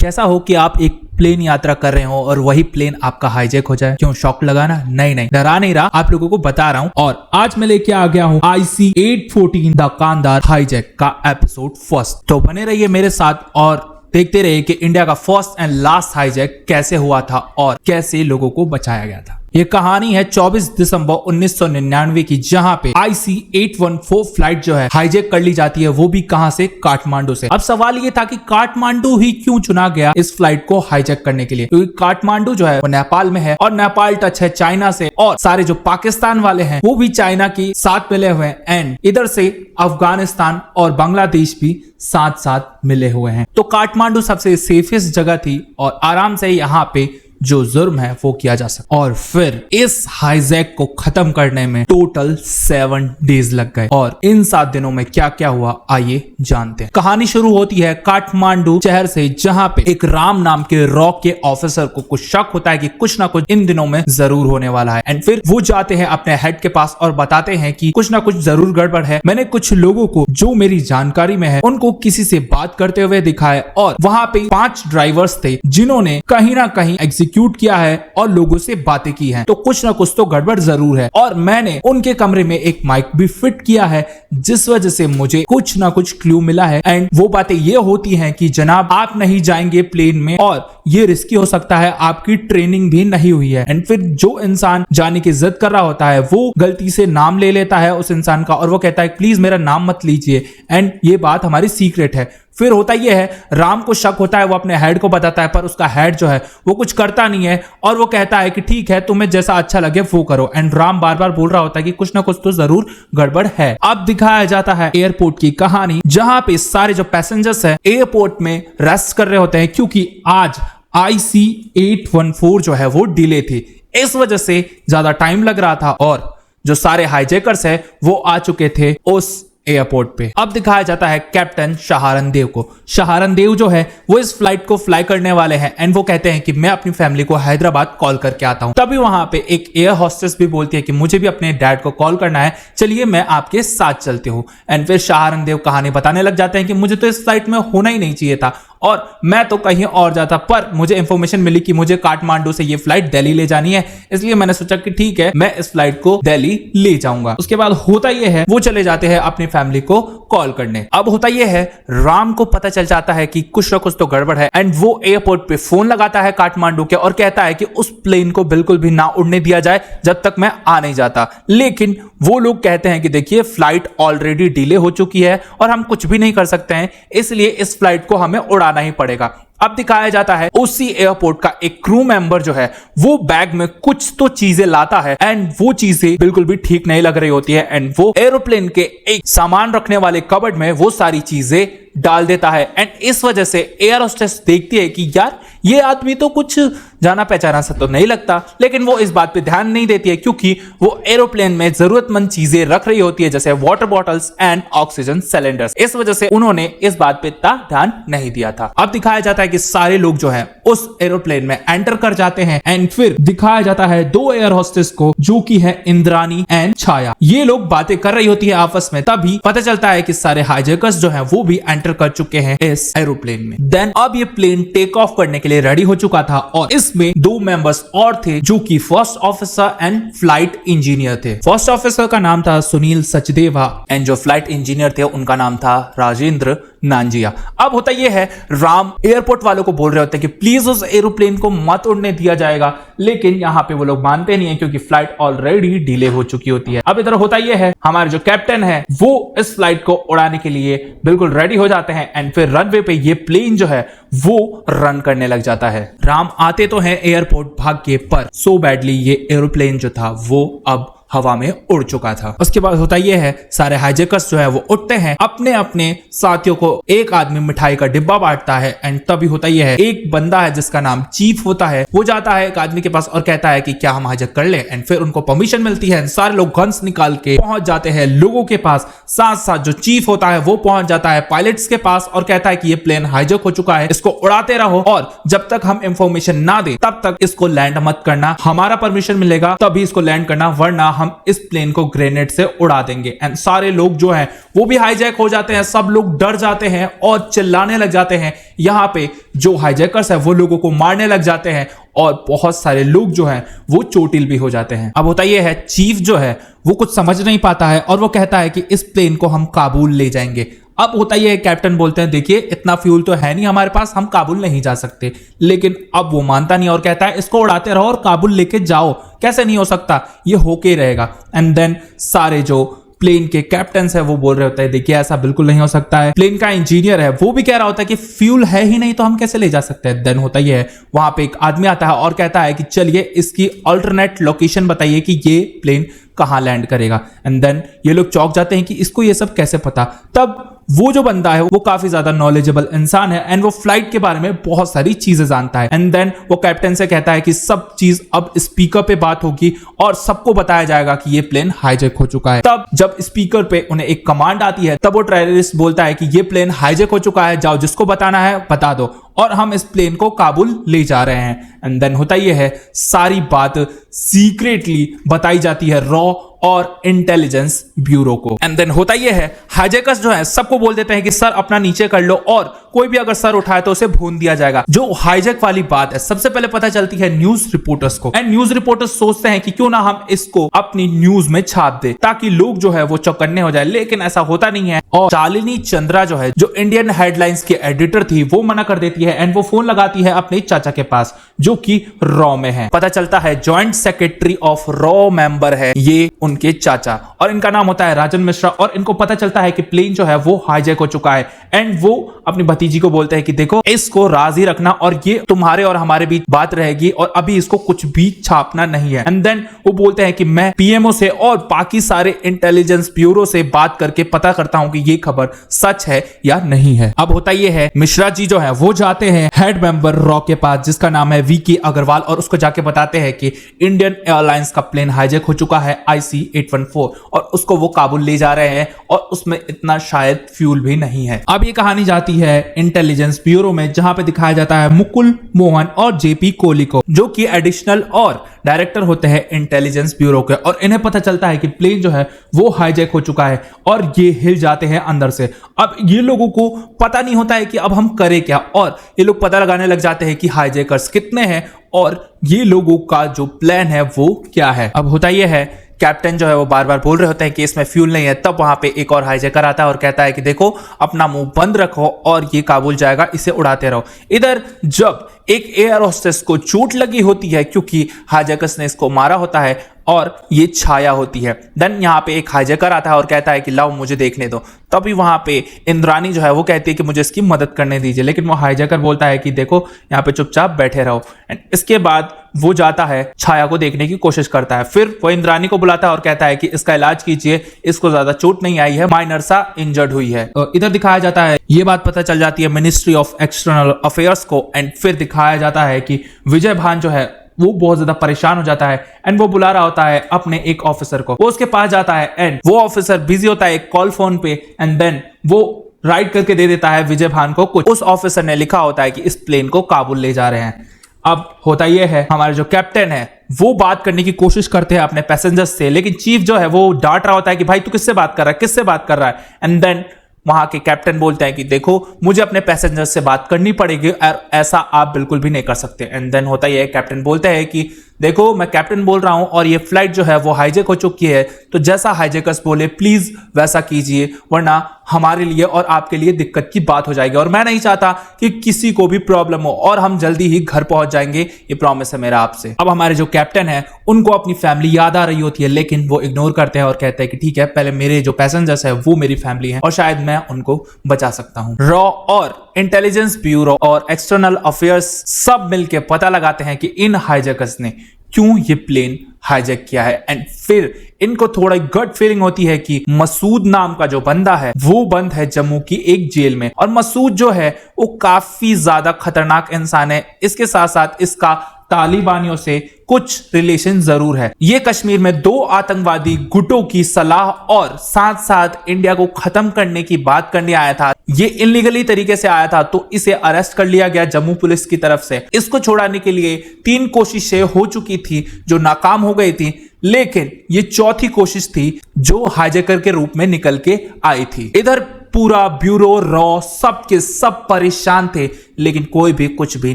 कैसा हो कि आप एक प्लेन यात्रा कर रहे हो और वही प्लेन आपका हाईजैक हो जाए। क्यों शॉक लगाना? नहीं, डरा नहीं रहा, आप लोगों को बता रहा हूं। और आज मैं लेके आ गया हूं IC-814 द कांधार हाईजैक का एपिसोड फर्स्ट। तो बने रहिए मेरे साथ और देखते रहिए कि इंडिया का फर्स्ट एंड लास्ट हाईजैक कैसे हुआ था और कैसे लोगों को बचाया गया था। ये कहानी है 24 दिसंबर 1999 की, जहां पे IC-814 फ्लाइट जो है हाईजैक कर ली जाती है, वो भी कहां से? काठमांडू से। अब सवाल ये था कि काठमांडू ही क्यों चुना गया इस फ्लाइट को हाईजैक करने के लिए, क्योंकि काठमांडू जो है वो नेपाल में है और नेपाल टच है चाइना से, और सारे जो पाकिस्तान वाले हैं वो भी चाइना के साथ मिले हुए हैं, एंड इधर से अफगानिस्तान और बांग्लादेश भी साथ साथ मिले हुए हैं। तो काठमांडू सबसे सेफेस्ट जगह थी और आराम से यहाँ पे जो जुर्म है वो किया जा सकता। और फिर इस हाईजैक को खत्म करने में टोटल 7 डेज लग गए। और इन 7 दिनों में क्या क्या हुआ आइए जानते हैं। कहानी शुरू होती है काठमांडू शहर से, जहां पे एक राम नाम के रॉक के ऑफिसर को कुछ शक होता है कि कुछ ना कुछ इन दिनों में जरूर होने वाला है। एंड फिर वो जाते हैं अपने हेड के पास और बताते हैं कि कुछ ना कुछ जरूर गड़बड़ है। मैंने कुछ लोगों को जो मेरी जानकारी में है उनको किसी से बात करते हुए दिखा है, और वहां पे 5 ड्राइवर्स थे जिन्होंने कहीं ना कहीं एग्जीक्यूट किया है और लोगों से बातें की हैं। तो कुछ ना कुछ तो गड़बड़ जरूर है। और मैंने उनके कमरे में एक माइक भी फिट किया है, जिस वजह से मुझे कुछ ना कुछ क्लू मिला है। एंड वो बातें ये होती हैं कि जनाब आप नहीं जाएंगे प्लेन में और ये रिस्की हो सकता है, आपकी ट्रेनिंग भी नहीं हुई है। एंड फिर जो इंसान जाने की जिद कर रहा होता है वो गलती से नाम ले लेता है उस इंसान का, और वो कहता है प्लीज मेरा नाम मत लीजिए, एंड ये बात हमारी सीक्रेट है। फिर होता यह है, राम को शक होता है, वो अपने हेड को बताता है, पर उसका हेड जो है वो कुछ करता नहीं है और वो कहता है कि ठीक है तुम्हें जैसा अच्छा लगे वो करो। एंड राम बार बार बोल रहा होता है कि कुछ ना कुछ तो जरूर गड़बड़ है। अब दिखाया जाता है एयरपोर्ट की कहानी, जहां पे सारे जो पैसेंजर्स हैं एयरपोर्ट में रेस्ट कर रहे होते हैं, क्योंकि आज IC-814 जो है वो डिले थी। इस वजह से ज्यादा टाइम लग रहा था और जो सारे हाईजैकर्स हैं वो आ चुके थे उस एयरपोर्ट पे। अब दिखाया जाता है कैप्टन शहारन देव को। शहारन देव जो है वो इस फ्लाइट को फ्लाई करने वाले हैं, एंड वो कहते हैं कि मैं अपनी फैमिली को हैदराबाद कॉल करके आता हूं। तभी वहां पे एक एयर होस्टेस भी बोलती है कि मुझे भी अपने डैड को कॉल करना है, चलिए मैं आपके साथ चलती हूँ। एंड फिर शहारन देव कहानी बताने लग जाते हैं कि मुझे तो इस फ्लाइट में होना ही नहीं चाहिए था और मैं तो कहीं और जाता, पर मुझे इंफॉर्मेशन मिली कि मुझे काठमांडू से ये फ्लाइट दिल्ली ले जानी है, इसलिए मैंने सोचा कि ठीक है मैं इस फ्लाइट को दिल्ली ले जाऊंगा। उसके बाद होता यह है वो चले जाते हैं अपनी फैमिली को कॉल करने। अब होता यह है राम को पता चल जाता है कि कुछ ना कुछ तो गड़बड़ है, एंड वो एयरपोर्ट पे फोन लगाता है काठमांडू के और कहता है कि उस प्लेन को बिल्कुल भी ना उड़ने दिया जाए जब तक मैं आ नहीं जाता। लेकिन वो लोग कहते हैं कि देखिए फ्लाइट ऑलरेडी डिले हो चुकी है और हम कुछ भी नहीं कर सकते हैं, इसलिए इस फ्लाइट को हमें उड़ाना ही पड़ेगा। अब दिखाया जाता है उसी एयरपोर्ट का एक क्रू मेंबर जो है वो बैग में कुछ तो चीजें लाता है, एंड वो चीजें बिल्कुल भी ठीक नहीं लग रही होती है, एंड वो एरोप्लेन के एक सामान रखने वाले कबर्ड में वो सारी चीजें डाल देता है। एंड इस वजह से एयर होस्टेस देखती है कि यार ये आदमी तो कुछ जाना पहचाना सा तो नहीं लगता, लेकिन वो इस बात पे ध्यान नहीं देती है क्योंकि वो एरोप्लेन में जरूरतमंद चीजें रख रही होती है, जैसे water bottles and oxygen cylinders. इस वजह से उन्होंने इस बात पे ध्यान नहीं दिया था। अब दिखाया जाता है कि सारे लोग जो है उस एरोप्लेन में एंटर कर जाते हैं, एंड फिर दिखाया जाता है 2 एयर होस्टेस को, जो कि है इंद्रानी एंड छाया। ये लोग बातें कर रही होती है आपस में, तभी पता चलता है कि सारे हाईजैकर्स जो है वो भी एंटर कर चुके हैं इस एरोप्लेन में। देन अब ये प्लेन टेक ऑफ करने के लिए रेडी हो चुका था और इसमें 2 मेंबर्स और थे, जो कि first officer and flight engineer थे। फर्स्ट ऑफिसर का नाम था सुनील सचदेवा, एंड जो फ्लाइट इंजीनियर थे उनका नाम था राजेंद्र नांजिया। अब होता यह है राम एयरपोर्ट वालों को बोल रहे होते हैं कि प्लीज उस एरोप्लेन को मत उड़ने दिया जाएगा, लेकिन यहाँ पे वो लोग मानते नहीं है क्योंकि फ्लाइट ऑलरेडी डिले हो चुकी होती है। अब इधर होता यह है हमारे जो कैप्टन है वो इस फ्लाइट को उड़ाने के लिए बिल्कुल रेडी हो जाते हैं, एंड फिर रनवे पे ये प्लेन जो है वो रन करने लग जाता है। राम आते तो हैं एयरपोर्ट भाग के, पर सो बैडली ये एरोप्लेन जो था वो अब हवा में उड़ चुका था। उसके बाद होता यह है सारे हाईजैकर्स जो है वो उठते हैं, अपने अपने साथियों को एक आदमी मिठाई का डिब्बा बांटता है, एंड तभी होता यह है एक बंदा है जिसका नाम चीफ होता है, वो जाता है एक आदमी के पास और कहता है कि क्या हम हाईजैक कर लें। एंड फिर उनको परमिशन मिलती है, सारे लोग गन्स निकाल के पहुंच जाते हैं लोगों के पास। साथ साथ जो चीफ होता है वो पहुंच जाता है पायलट्स के पास और कहता है कि ये प्लेन हाईजैक हो चुका है, इसको उड़ाते रहो और जब तक हम इंफॉर्मेशन ना दे तब तक इसको लैंड मत करना, हमारा परमिशन मिलेगा तभी इसको लैंड करना, वरना हम इस प्लेन को ग्रेनेड से उड़ा देंगे। एंड सारे लोग जो हैं वो भी हाईजैक हो जाते हैं, सब लोग डर जाते हैं और चिल्लाने लग जाते हैं। यहां पे जो हाईजैकर्स है वो लोगों को मारने लग जाते हैं और बहुत सारे लोग जो हैं वो चोटिल भी हो जाते हैं। अब होता यह है, चीफ जो है वो कुछ समझ नहीं पाता है और वो कहता है कि इस प्लेन को हम काबुल ले जाएंगे। अब होता यह है, कैप्टन बोलते हैं देखिए इतना फ्यूल तो है नहीं हमारे पास, हम काबुल नहीं जा सकते। लेकिन अब वो मानता नहीं और कहता है इसको उड़ाते रहो और काबुल लेके जाओ। कैसे नहीं हो सकता, ये होके रहेगा। एंड देन सारे जो प्लेन के कैप्टन है वो बोल रहे होते हैं देखिए ऐसा बिल्कुल नहीं हो सकता है। प्लेन का इंजीनियर है वो भी कह रहा होता है कि फ्यूल है ही नहीं तो हम कैसे ले जा सकते हैं। देन होता ही है, वहां पे एक आदमी आता है और कहता है कि चलिए इसकी अल्टरनेट लोकेशन बताइए कि ये प्लेन कहां लैंड करेगा। एंड देन ये लोग चौंक जाते हैं कि इसको ये सब कैसे पता। तब वो जो बंदा है वो काफी ज्यादा नॉलेजेबल इंसान है एंड वो फ्लाइट के बारे में बहुत सारी चीजें जानता है। एंड देन वो कैप्टन से कहता है कि सब चीज अब स्पीकर पे बात होगी और सबको बताया जाएगा कि ये प्लेन हाईजैक हो चुका है। तब जब स्पीकर पे उन्हें एक कमांड आती है तब वो टेररिस्ट बोलता है कि ये प्लेन हाईजैक हो चुका है, जाओ जिसको बताना है बता दो और हम इस प्लेन को काबुल ले जा रहे हैं। एंड देन होता यह है, सारी बात सीक्रेटली बताई जाती है रॉ और इंटेलिजेंस ब्यूरो को। एंड देन होता यह है, हाईजैकर्स जो है सबको बोल देते हैं कि सर अपना नीचे कर लो और कोई भी अगर सर उठाए तो उसे भून दिया जाएगा। जो हाईजैक वाली बात है सबसे पहले पता चलती है न्यूज रिपोर्टर्स को। एंड न्यूज रिपोर्टर्स सोचते हैं कि क्यों ना हम इसको अपनी न्यूज में छाप दे ताकि लोग जो है वो चौकन्ने हो जाए। लेकिन ऐसा होता नहीं है और शालिनी चंद्रा जो है जो इंडियन हेडलाइंस की एडिटर थी वो मना कर देती है एंड वो फोन लगाती है अपने चाचा के पास जो कि रॉ में है। पता चलता है joint secretary of raw member है ये उनके चाचा और इनका नाम होता है राजन मिश्रा। और इनको पता चलता है कि प्लेन जो है वो हाईजैक हो चुका है एंड वो अपनी भतीजी को बोलते हैं कि देखो इसको राजी रखना और ये तुम्हारे और हमारे बीच बात रहेगी और अभी इसको कुछ भी छापना नहीं है। एंड देन वो बोलते हैं कि मैं पीएमओ से और बाकी सारे इंटेलिजेंस ब्यूरो से बात करके पता करता हूं कि ये खबर सच है या नहीं है। अब होता ये है, मिश्रा जी जो है वो जाते हैं हेड मेंबर रॉ के पास जिसका नाम है वीके अग्रवाल और उसको जाके बताते हैं कि इंडियन एयरलाइंस का प्लेन हाईजैक हो चुका है IC-814 और उसको वो काबुल ले जा रहे हैं और उसमें इतना शायद फ्यूल भी नहीं है। अब ये कहानी जाती है इंटेलिजेंस ब्यूरो में जहां पे दिखाया जाता है मुकुल मोहन और जेपी कोहली को जो कि एडिशनल और डायरेक्टर होते हैं इंटेलिजेंस ब्यूरो के और इन्हें पता चलता है कि प्लेन जो है वो हाईजैक हो चुका है और ये हिल जाते हैं अंदर से। अब ये लोगों को पता नहीं होता है कि अब हम करें क्या और ये लोग पता लगाने लग जाते हैं कि हाईजैकर्स कितने हैं और ये लोगों का जो प्लान है वो क्या है। अब होता यह है, कैप्टन जो है वो बार बार बोल रहे होते हैं कि इसमें फ्यूल नहीं है। तब वहां पे एक और हाईजैकर आता है और कहता है कि देखो अपना मुंह बंद रखो और ये काबुल जाएगा, इसे उड़ाते रहो। इधर जब एक एयर होस्टेस को चोट लगी होती है क्योंकि हाईजैकर्स ने इसको मारा होता है और ये छाया होती है। देन यहाँ पे एक हाईजैकर आता है और कहता है कि लाओ मुझे देखने दो। तभी वहां पे इंद्रानी जो है वो कहती है कि मुझे इसकी मदद करने दीजिए, लेकिन वो हाईजैकर बोलता है कि देखो यहाँ पे चुपचाप बैठे रहो। एंड इसके बाद वो जाता है छाया को देखने की कोशिश करता है। फिर वो इंद्रानी को बुलाता है और कहता है कि इसका इलाज कीजिए, इसको ज्यादा चोट नहीं आई है, माइनर सा इंजर्ड हुई है। इधर दिखाया जाता है, ये बात पता चल जाती है मिनिस्ट्री ऑफ एक्सटर्नल अफेयर्स को। एंड फिर दिखाया जाता है कि विजय भान जो है वो बहुत ज्यादा परेशान हो जाता है एंड वो बुला रहा होता है अपने एक ऑफिसर को। वो उसके पास जाता है एंड वो ऑफिसर बिजी होता है एक कॉल फोन पे एंड देन वो राइट करके दे देता है विजय भान को कुछ। उस ऑफिसर ने लिखा होता है कि इस प्लेन को काबुल ले जा रहे हैं। अब होता यह है, हमारे जो कैप्टन है वो बात करने की कोशिश करते हैं अपने पैसेंजर्स से, लेकिन चीफ जो है वो डांट रहा होता है कि भाई तू किससे बात कर रहा है, किससे बात कर रहा है। एंड देन वहां के कैप्टन बोलते हैं कि देखो मुझे अपने पैसेंजर से बात करनी पड़ेगी और ऐसा आप बिल्कुल भी नहीं कर सकते। एंड देन होता यह है, कैप्टन बोलते हैं कि देखो मैं कैप्टन बोल रहा हूं और ये फ्लाइट जो है वो हाईजैक हो चुकी है, तो जैसा हाईजैकर्स बोले प्लीज वैसा कीजिए वरना हमारे लिए और आपके लिए दिक्कत की बात हो जाएगी और मैं नहीं चाहता कि किसी को भी प्रॉब्लम हो और हम जल्दी ही घर पहुंच जाएंगे, ये प्रॉमिस है मेरा आपसे। अब हमारे जो कैप्टन है उनको अपनी फैमिली याद आ रही होती है लेकिन वो इग्नोर करते हैं और कहते हैं कि ठीक है पहले मेरे जो पैसेंजर्स है वो मेरी फैमिली है और शायद मैं उनको बचा सकता हूं। रॉ और इंटेलिजेंस ब्यूरो और एक्सटर्नल अफेयर्स सब मिलकर पता लगाते हैं कि इन हाईजैकर्स ने क्यों ये प्लेन हाईजैक किया है। एंड फिर इनको थोड़ा गट फीलिंग होती है कि मसूद नाम का जो बंदा है वो बंद है जम्मू की एक जेल में और मसूद जो है वो काफी ज्यादा खतरनाक इंसान है। इसके साथ साथ इसका तालिबानियों से कुछ रिलेशन जरूर है। ये कश्मीर में 2 आतंकवादी गुटों की सलाह और साथ साथ इंडिया को खत्म करने की बात करने आया था। ये इलीगली तरीके से आया था तो इसे अरेस्ट कर लिया गया जम्मू पुलिस की तरफ से। इसको छुड़ाने के लिए 3 कोशिशें हो चुकी थी जो नाकाम हो गई थी, लेकिन ये चौथी कोशिश थी जो हाईजैकर के रूप में निकल के आई थी। इधर पूरा ब्यूरो रॉ सबके सब परेशान थे, लेकिन कोई भी कुछ भी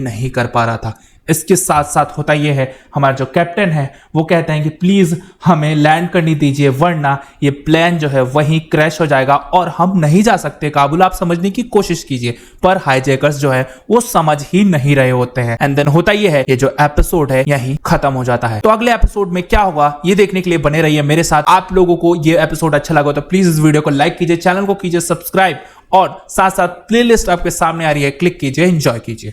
नहीं कर पा रहा था। इसके साथ साथ होता यह है, हमारा जो कैप्टन है वो कहते हैं कि प्लीज हमें लैंड करनी दीजिए, वरना ये प्लेन जो है वहीं क्रैश हो जाएगा और हम नहीं जा सकते काबुल, आप समझने की कोशिश कीजिए। पर हाईजैकर्स जो है वो समझ ही नहीं रहे होते हैं। एंड देन होता यह है, ये जो एपिसोड है यहीं खत्म हो जाता है। तो अगले एपिसोड में क्या होगा ये देखने के लिए बने रहिए मेरे साथ। आप लोगों को ये एपिसोड अच्छा लगा तो प्लीज इस वीडियो को लाइक कीजिए, चैनल को कीजिए सब्सक्राइब और साथ साथ प्लेलिस्ट आपके सामने आ रही है, क्लिक कीजिए, एंजॉय कीजिए।